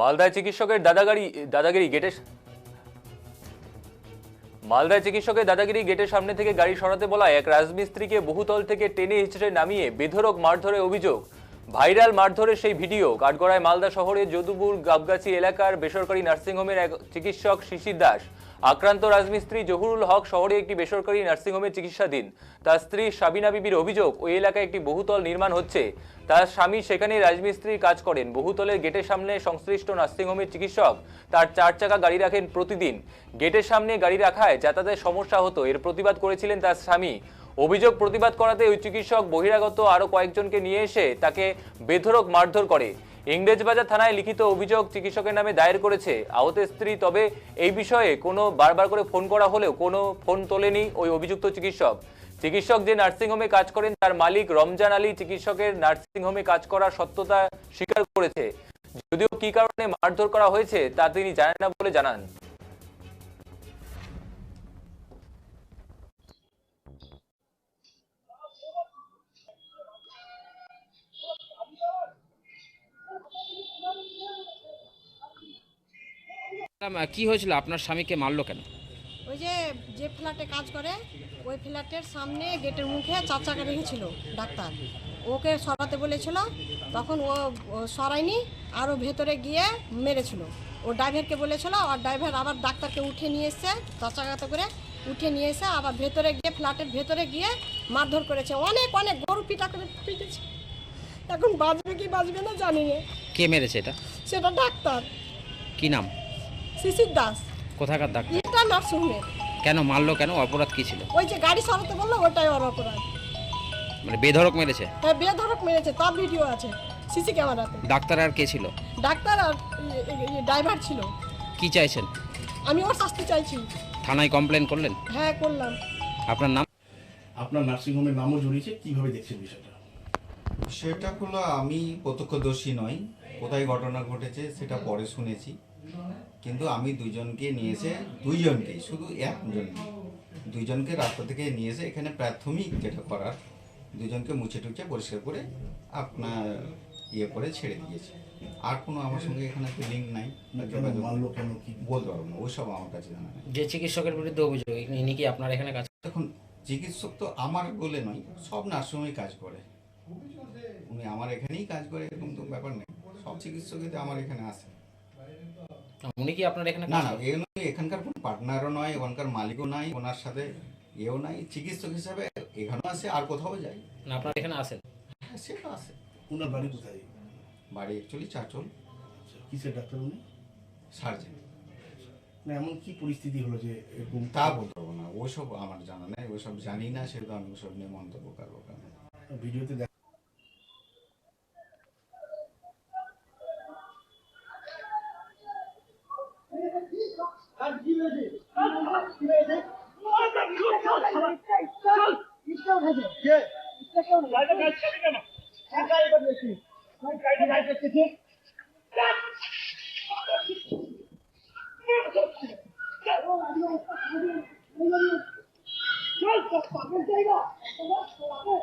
মালদায় চিকিৎসকের দাদাগিরি গেটের সামনে থেকে গাড়ি সরাতে বলায় এক রাজমিস্ত্রিকে বহুতল থেকে টেনে হিঁচড়ে নামিয়ে বেধড়ক মারধরের অভিযোগ। ভাইরাল মারধরের সেই ভিডিও। কাঠগড়ায় মালদা শহরের যদুপুর গাবগাছি এলাকার বেসরকারি নার্সিংহোমের এক চিকিৎসক শিশির দাস আক্রান্ত রাজমিস্ত্রি জহুরুল হক শহরে একটি বেসরকারি নার্সিংহোমে চিকিৎসাধীন। তার স্ত্রী সাবিনা বিবির অভিযোগ, ওই এলাকায় একটি বহুতল নির্মাণ হচ্ছে। তার স্বামী সেখানে রাজমিস্ত্রির কাজ করেন। বহুতলের গেটের সামনে সংশ্লিষ্ট নার্সিংহোমের চিকিৎসক তার 4 চাকা গাড়ি রাখেন প্রতিদিন। গেটের সামনে গাড়ি রাখায় যাতায়াতের সমস্যা হতো, এর প্রতিবাদ করেছিলেন তার স্বামী। অভিযোগ প্রতিবাদ করাতে ওই চিকিৎসক বহিরাগত আরো কয়েকজনকে নিয়ে এসে তাকে বেধড়ক মারধর করে। ইংরেজবাজার থানায় লিখিত অভিযোগ চিকিৎসকের নামে দায়ের করেছে আহত স্ত্রী। তবে এই বিষয়ে বারবার করে ফোন করা হলেও কোনো ফোন তোলেনি ওই অভিযুক্ত চিকিৎসক। চিকিৎসক যে নার্সিংহোমে কাজ করেন তার মালিক রমজান আলী চিকিৎসকের নার্সিংহোমে কাজ করার সত্যতা স্বীকার করেছে। যদিও কি কারণে মারধর করা হয়েছে তা তিনি জানেন না বলে জানান। কি হয়েছিল, আপনার স্বামীকে মারলো কেন? ওই যে যে ফ্ল্যাটে কাজ করে ওই ফ্ল্যাটের সামনে গেটের মুখে 4 চাকা রেখেছিল ডাক্তার, ওকে সরাতে বলেছিল। তখন ও সরায়নি, আরও ভেতরে গিয়ে মেরেছিল। ও ড্রাইভারকে বলেছিল, আর ড্রাইভার আবার ডাক্তারকে উঠে নিয়ে এসছে 4 চাকাতে করে, উঠে নিয়ে এসে আবার ভেতরে গিয়ে ফ্ল্যাটের ভেতরে গিয়ে মারধর করেছে। অনেক অনেক গরু পিটা করে পিটেছে। এখন বাঁচবে কি বাঁচবে না জানি না। কে মেরেছে এটা? সেটা ডাক্তার কি নাম? শিশির দাস। কোথাকার ডাক্তার? এটা নার্সিংহোমের। কেন মারলো কেন? অপরাধ কি ছিল? ওই যে গাড়ি সরাতে বললো ওটাই ওর অপরাধ। মানে বেধড়ক মেরেছে? হ্যাঁ, বেধড়ক মেরেছে, তার ভিডিও আছে সিসি ক্যামেরাতে। ডাক্তার আর কে ছিল? ডাক্তার আর ড্রাইভার ছিল। কি চাইছেন? আমি ওর শাস্তি চাইছি। থানায় কমপ্লেন করলেন? হ্যাঁ, করলাম। আপনার নাম? আপনার নার্সিংহোমের নামও জড়িয়েছে, কিভাবে দেখছেন বিষয়টা? সেটা হলো আমি প্রত্যক্ষদর্শী নই, কোথায় ঘটনা ঘটেছে সেটা পরে শুনেছি। কিন্তু আমি দুজনকে নিয়ে এসে, দুইজনকেই, শুধু একজন, দুইজনকে রাস্তা থেকে নিয়ে এসে এখানে প্রাথমিক যেটা করার দুজনকে মুছে টুছে পরিষ্কার করে আপনার করে ছেড়ে দিয়েছে। আর কোনো আমার সঙ্গে এখানে তো লিঙ্ক নাই, মানলো কেন কি বলতে পারবো না, ওইসব আমার কাছে জানা নেই। যে চিকিৎসকের বিরুদ্ধে অভিযোগ, ইনি কি আপনার এখানে কাজ? এখন চিকিৎসক তো আমার বলে নয়, সব নার্সিংহোমে কাজ করে, উনি আমার এখানেই কাজ করে, এরকম তো ব্যাপার নেই। সব চিকিৎসকই তো আমার এখানে আসে। উনি কি আপনার এখানে? না না, এখানকার কোনো পার্টনারও নয়, ওখানকার মালিকও নাই, ওনার সাথে এও নাই। চিকিৎসক হিসাবে এখানেও আসে, আর কোথাও যায় না, আপনার এখানে আসেন? হ্যাঁ, সে তো আসে। ওনার বাড়ি কোথায়? বাড়ি অ্যাকচুয়ালি চাচল। কিসের ডাক্তার উনি? সার্জেন। না, এমন কি পরিস্থিতি হলো যে এরকম? তা বলতে পারবো না, ওইসব আমার জানা নেই, ওইসব জানি না, সেটা আমি ওসব নিয়ে মন্তব্য করবো কেন। ভিডিওতে চল